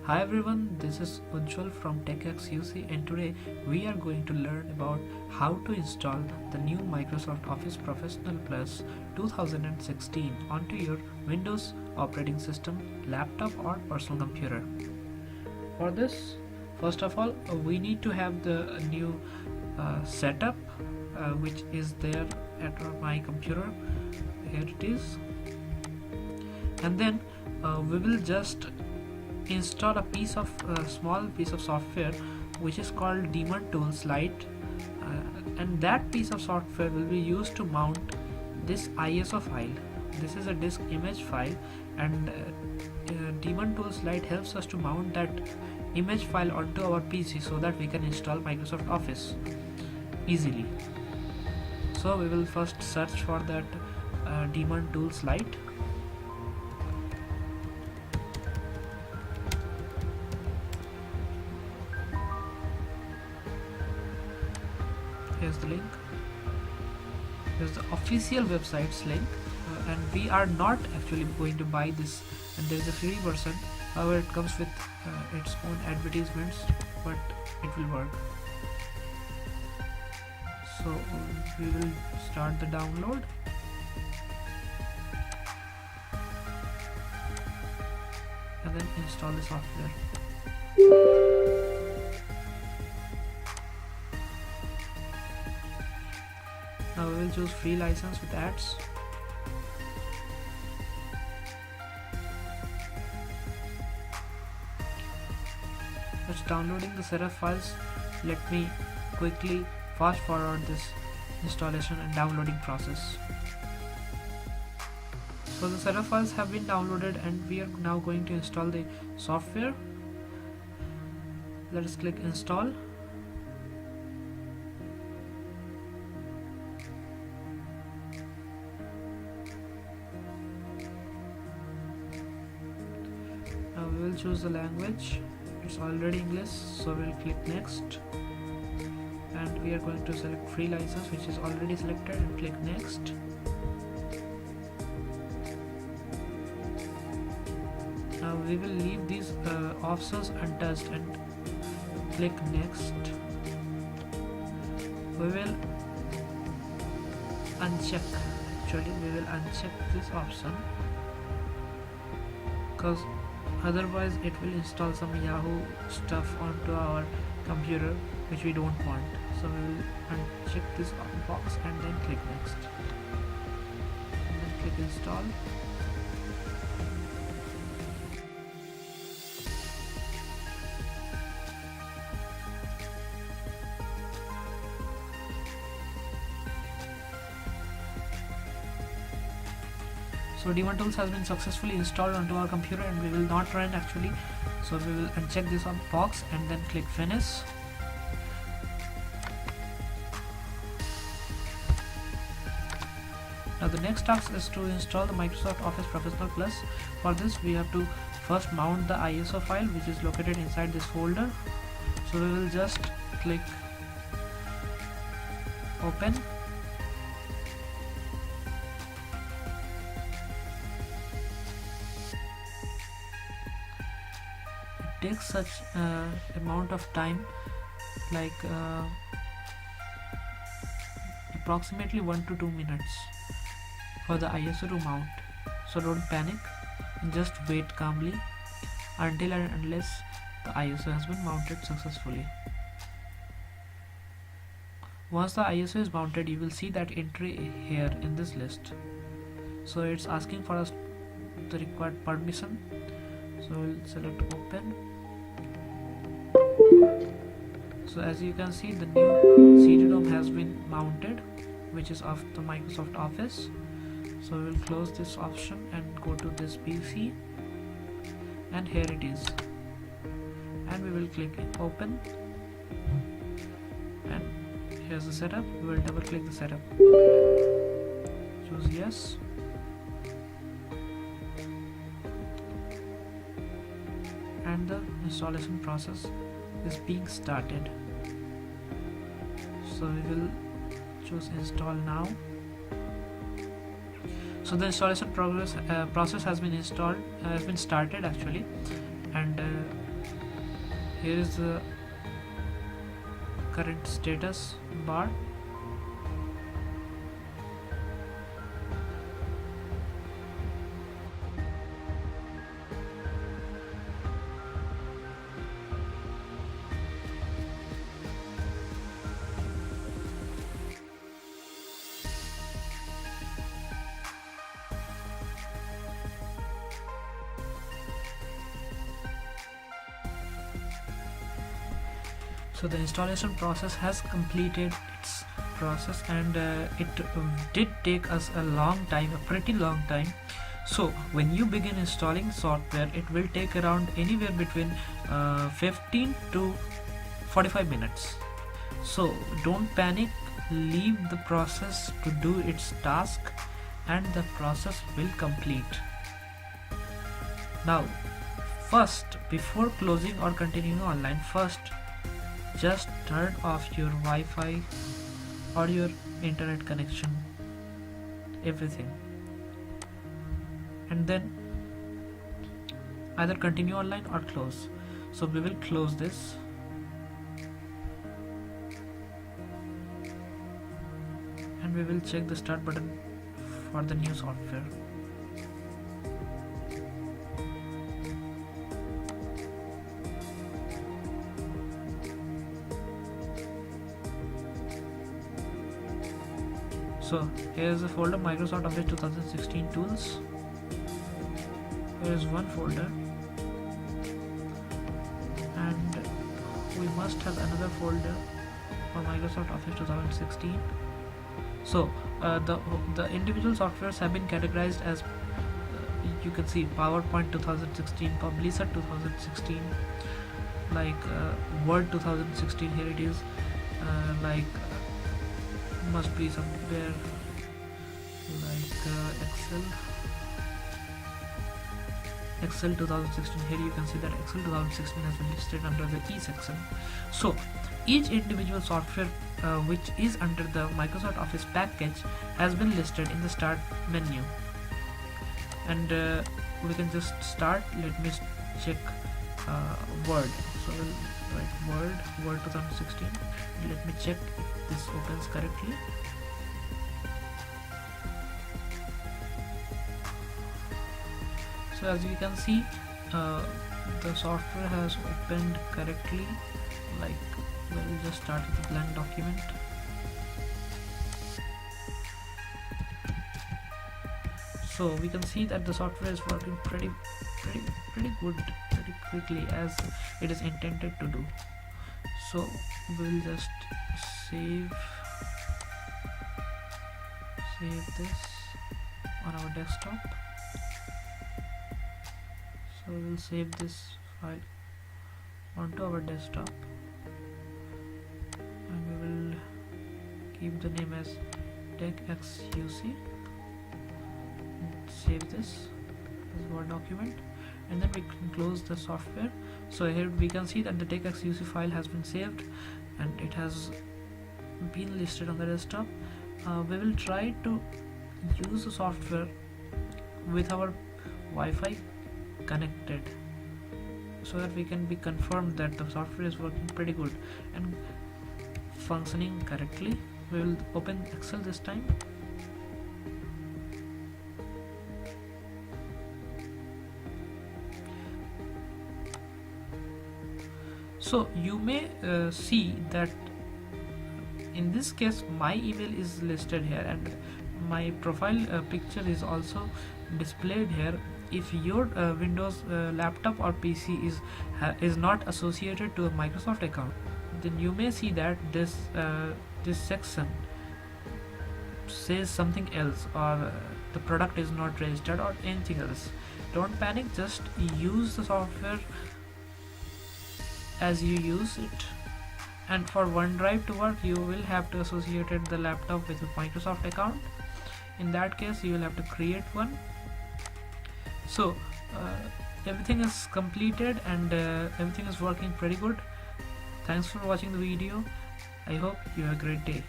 Hi everyone, this is Ujjwal from TechX UC, and today we are going to learn about how to install the new Microsoft Office Professional Plus 2016 onto your Windows operating system, laptop or personal computer. For this, first of all, we need to have the new setup which is there at my computer. Here it is, and then we will just install a small piece of software which is called Daemon Tools Lite, and that piece of software will be used to mount this ISO file. This is a disk image file, and Daemon Tools Lite helps us to mount that image file onto our PC so that we can install Microsoft Office easily. So we will first search for that Daemon Tools Lite. Here's the link. Here's the official website's link, and we are not actually going to buy this, and there is a free version. However, it comes with its own advertisements, but it will work. So we will start the download. And then install the software. Now we will choose free license with ads. It's downloading the setup files. Let me quickly fast forward this installation and downloading process. So the setup files have been downloaded, and we are now going to install the software. Let us click install. Now we will choose the language. It's already English, so we'll click next, and we are going to select free license, which is already selected, and click next. Now we will leave these options untouched and click next. We will uncheck this option, because otherwise it will install some Yahoo stuff onto our computer which we don't want. So we will uncheck this box and then click next, and then click install. So Daemon Tools has been successfully installed onto our computer, and we will not run actually. So we will uncheck this box and then click finish. Now the next task is to install the Microsoft Office Professional Plus. For this we have to first mount the ISO file, which is located inside this folder. So we will just click open. Takes such amount of time, like approximately 1 to 2 minutes for the ISO to mount. So don't panic and just wait calmly until and unless the ISO has been mounted successfully. Once the ISO is mounted, you will see that entry here in this list. So it's asking for us the required permission. So we'll select open. So as you can see, the new CD-ROM has been mounted, which is of the Microsoft Office. So we will close this option and go to this PC, and here it is, and we will click open, and here's the setup. We will double click the setup, choose yes, and the installation process is being started. So we will choose install now. So the installation process has been started actually, and here is the current status bar. So the installation process has completed its process, and it did take us a long time, a pretty long time. So when you begin installing software, it will take around anywhere between 15 to 45 minutes. So don't panic, leave the process to do its task, and the process will complete. Now first, before closing or continuing online, first just turn off your Wi-Fi or your internet connection, everything, and then either continue online or close. So we will close this, and we will check the start button for the new software. So here is the folder Microsoft Office 2016 tools. Here is one folder, and we must have another folder for Microsoft Office 2016. So the individual softwares have been categorized as you can see PowerPoint 2016, Publisher 2016, like Word 2016. Here it is, like must be somewhere like Excel 2016. Here you can see that Excel 2016 has been listed under the E section. So each individual software which is under the Microsoft Office package has been listed in the start menu, and we can just start. Let me check Word. So we'll write Word 2016. Let me check if this opens correctly. So as you can see, the software has opened correctly. Like we'll just start with a blank document. So we can see that the software is working pretty good, pretty quickly as it is intended to do. So we'll just save this on our desktop. So we'll save this file onto our desktop, and we will keep the name as TechXUC. Save this as Word document, and then we can close the software. So here we can see that the TechXUC file has been saved and it has been listed on the desktop. We will try to use the software with our Wi-Fi connected, so that we can be confirmed that the software is working pretty good and functioning correctly. We will open Excel this time. So you may see that in this case my email is listed here, and my profile picture is also displayed here. If your Windows laptop or PC is not associated to a Microsoft account, then you may see that this section says something else, or the product is not registered, or anything else. Don't panic, just use the software as you use it. And for OneDrive to work, you will have to associate the laptop with a Microsoft account. In that case, you will have to create one. So everything is completed, and everything is working pretty good. Thanks for watching the video. I hope you have a great day.